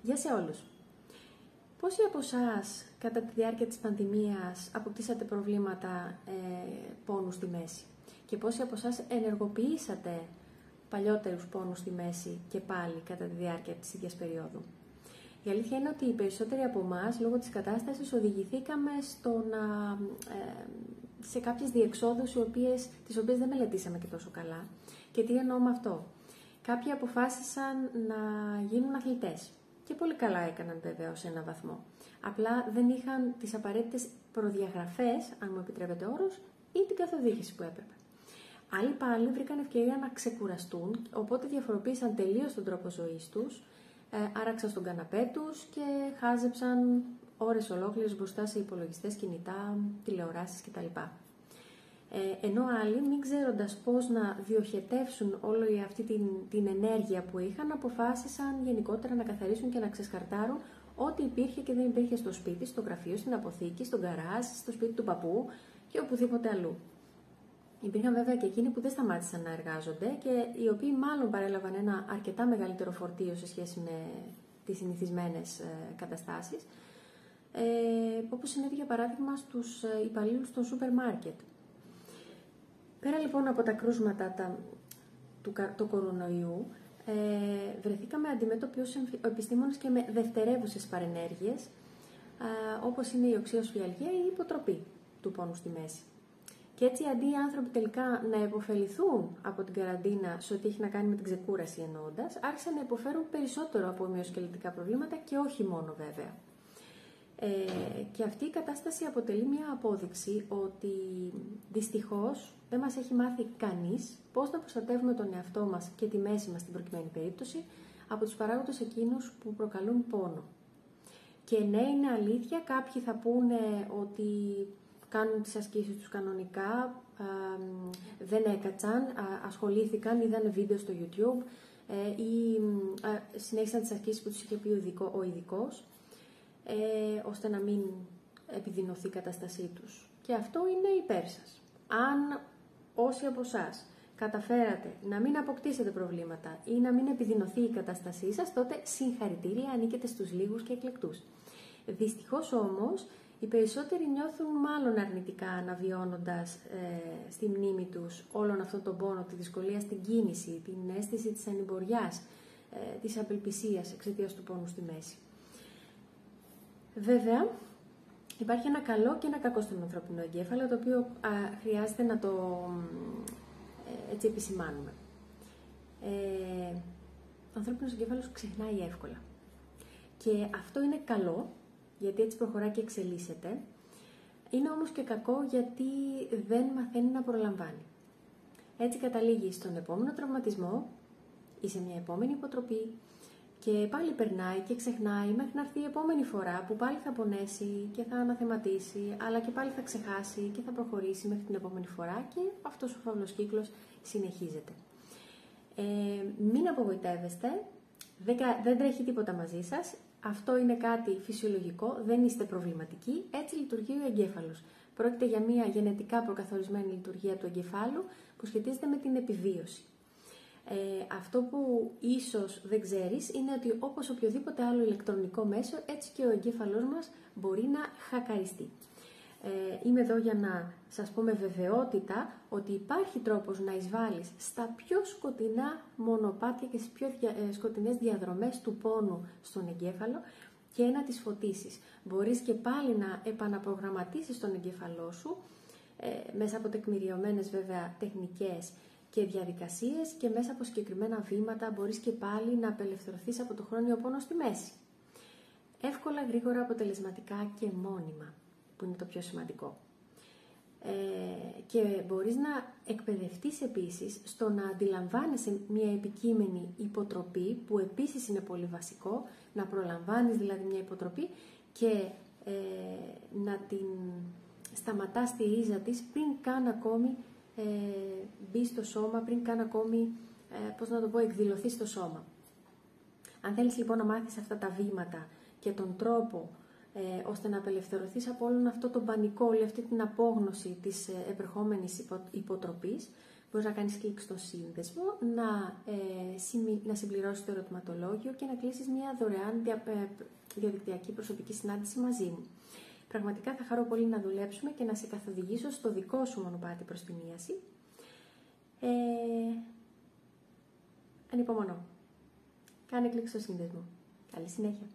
Γεια σε όλους! Πόσοι από εσάς κατά τη διάρκεια της πανδημίας αποκτήσατε προβλήματα πόνου στη μέση και πόσοι από εσάς ενεργοποιήσατε παλιότερους πόνους στη μέση και πάλι κατά τη διάρκεια της ίδιας περίοδου? Η αλήθεια είναι ότι οι περισσότεροι από εμάς, λόγω της κατάστασης, οδηγηθήκαμε σε κάποιες διεξόδους τις οποίες δεν μελετήσαμε και τόσο καλά. Και τι εννοώ με αυτό? Κάποιοι αποφάσισαν να γίνουν αθλητές. Και πολύ καλά έκαναν βέβαια σε έναν βαθμό. Απλά δεν είχαν τις απαραίτητες προδιαγραφές, αν μου επιτρέπετε ο όρος, ή την καθοδήγηση που έπρεπε. Άλλοι πάλι βρήκαν ευκαιρία να ξεκουραστούν, οπότε διαφοροποίησαν τελείως τον τρόπο ζωής τους, άραξαν στον καναπέ τους και χάζεψαν ώρες ολόκληρες μπροστά σε υπολογιστές, κινητά, τηλεοράσεις κτλ. Ενώ άλλοι, μην ξέροντας πώς να διοχετεύσουν όλη αυτή την ενέργεια που είχαν, αποφάσισαν γενικότερα να καθαρίσουν και να ξεσκαρτάρουν ό,τι υπήρχε και δεν υπήρχε στο σπίτι, στο γραφείο, στην αποθήκη, στον γκαράζ, στο σπίτι του παππού και οπουδήποτε αλλού. Υπήρχαν βέβαια και εκείνοι που δεν σταμάτησαν να εργάζονται και οι οποίοι μάλλον παρέλαβαν ένα αρκετά μεγαλύτερο φορτίο σε σχέση με τις συνηθισμένες καταστάσεις, όπως συνέβη για παράδειγμα στους υπαλλήλους των σούπερ μάρκετ. Πέρα λοιπόν από τα κρούσματα του κορονοϊού, βρεθήκαμε αντιμέτωποι ως επιστήμονες και με δευτερεύουσες παρενέργειες, όπως είναι η οξεοσφιαλγία ή η υποτροπή του πόνου στη μέση. Και έτσι αντί οι άνθρωποι τελικά να υποφεληθούν από την καραντίνα σε ό,τι έχει να κάνει με την ξεκούραση εννοώντας, άρχισαν να υποφέρουν περισσότερο από μυοσκελετικά προβλήματα και όχι μόνο βέβαια. Και αυτή η κατάσταση αποτελεί μια απόδειξη ότι δυστυχώς δεν μας έχει μάθει κανείς πώς να προστατεύουμε τον εαυτό μας και τη μέση μας στην προκειμένη περίπτωση από τους παράγοντες εκείνους που προκαλούν πόνο. Και ναι, είναι αλήθεια, κάποιοι θα πούνε ότι κάνουν τις ασκήσεις τους κανονικά, δεν έκατσαν, ασχολήθηκαν, είδαν βίντεο στο YouTube ή συνέχισαν τις ασκήσεις που τους είχε πει ο ειδικός, ώστε να μην επιδεινωθεί η κατάστασή τους. Και αυτό είναι υπέρ σας. Αν όσοι από εσάς καταφέρατε να μην αποκτήσετε προβλήματα ή να μην επιδεινωθεί η κατάστασή σας, τότε συγχαρητήρια, ανήκετε στους λίγους και εκλεκτούς. Δυστυχώς όμως, οι περισσότεροι νιώθουν μάλλον αρνητικά αναβιώνοντας στη μνήμη τους όλον αυτόν τον πόνο, τη δυσκολία στην κίνηση, την αίσθηση της ανημποριάς, της απελπισίας εξαιτίας του πόνου στη μέση. Βέβαια, υπάρχει ένα καλό και ένα κακό στον ανθρώπινο εγκέφαλο, το οποίο χρειάζεται να το έτσι επισημάνουμε. Ο ανθρώπινος εγκέφαλος ξεχνάει εύκολα. Και αυτό είναι καλό, γιατί έτσι προχωράει και εξελίσσεται. Είναι όμως και κακό γιατί δεν μαθαίνει να προλαμβάνει. Έτσι καταλήγει στον επόμενο τραυματισμό ή σε μια επόμενη υποτροπή και πάλι περνάει και ξεχνάει μέχρι να έρθει η επόμενη φορά που πάλι θα πονέσει και θα αναθεματίσει, αλλά και πάλι θα ξεχάσει και θα προχωρήσει μέχρι την επόμενη φορά και αυτός ο φαύλος κύκλος συνεχίζεται. Μην απογοητεύεστε, δεν τρέχει τίποτα μαζί σας. Αυτό είναι κάτι φυσιολογικό, δεν είστε προβληματικοί, έτσι λειτουργεί ο εγκέφαλος. Πρόκειται για μια γενετικά προκαθορισμένη λειτουργία του εγκεφάλου που σχετίζεται με την επιβίωση. Αυτό που ίσως δεν ξέρεις είναι ότι όπως οποιοδήποτε άλλο ηλεκτρονικό μέσο, έτσι και ο εγκέφαλός μας μπορεί να χακαριστεί. Είμαι εδώ για να σας πω με βεβαιότητα ότι υπάρχει τρόπος να εισβάλλεις στα πιο σκοτεινά μονοπάτια και στις πιο σκοτεινές διαδρομές του πόνου στον εγκέφαλο και να τις φωτίσεις. Μπορείς και πάλι να επαναπρογραμματίσεις τον εγκέφαλό σου μέσα από τεκμηριωμένες βέβαια τεχνικές και διαδικασίες και μέσα από συγκεκριμένα βήματα μπορείς και πάλι να απελευθερωθείς από το χρόνιο πόνο στη μέση. Εύκολα, γρήγορα, αποτελεσματικά και μόνιμα, που είναι το πιο σημαντικό. Και μπορείς να εκπαιδευτείς επίσης στο να αντιλαμβάνεσαι μια επικείμενη υποτροπή, που επίσης είναι πολύ βασικό, να προλαμβάνεις δηλαδή μια υποτροπή και να την σταματάς στη ρίζα της πριν καν ακόμη μπει στο σώμα, πριν καν ακόμη, εκδηλωθεί στο σώμα. Αν θέλεις λοιπόν να μάθεις αυτά τα βήματα και τον τρόπο ώστε να απελευθερωθείς από όλον αυτό το πανικό, όλη αυτή την απόγνωση της επερχόμενης υποτροπής, Μπορείς να κάνεις κλικ στο σύνδεσμο, να συμπληρώσεις το ερωτηματολόγιο και να κλείσεις μια δωρεάν διαδικτυακή προσωπική συνάντηση μαζί μου. Πραγματικά θα χαρώ πολύ να δουλέψουμε και να σε καθοδηγήσω στο δικό σου μονοπάτι προς την ίαση. Ανυπομονώ. Κάνε κλικ στο σύνδεσμο. Καλή συνέχεια.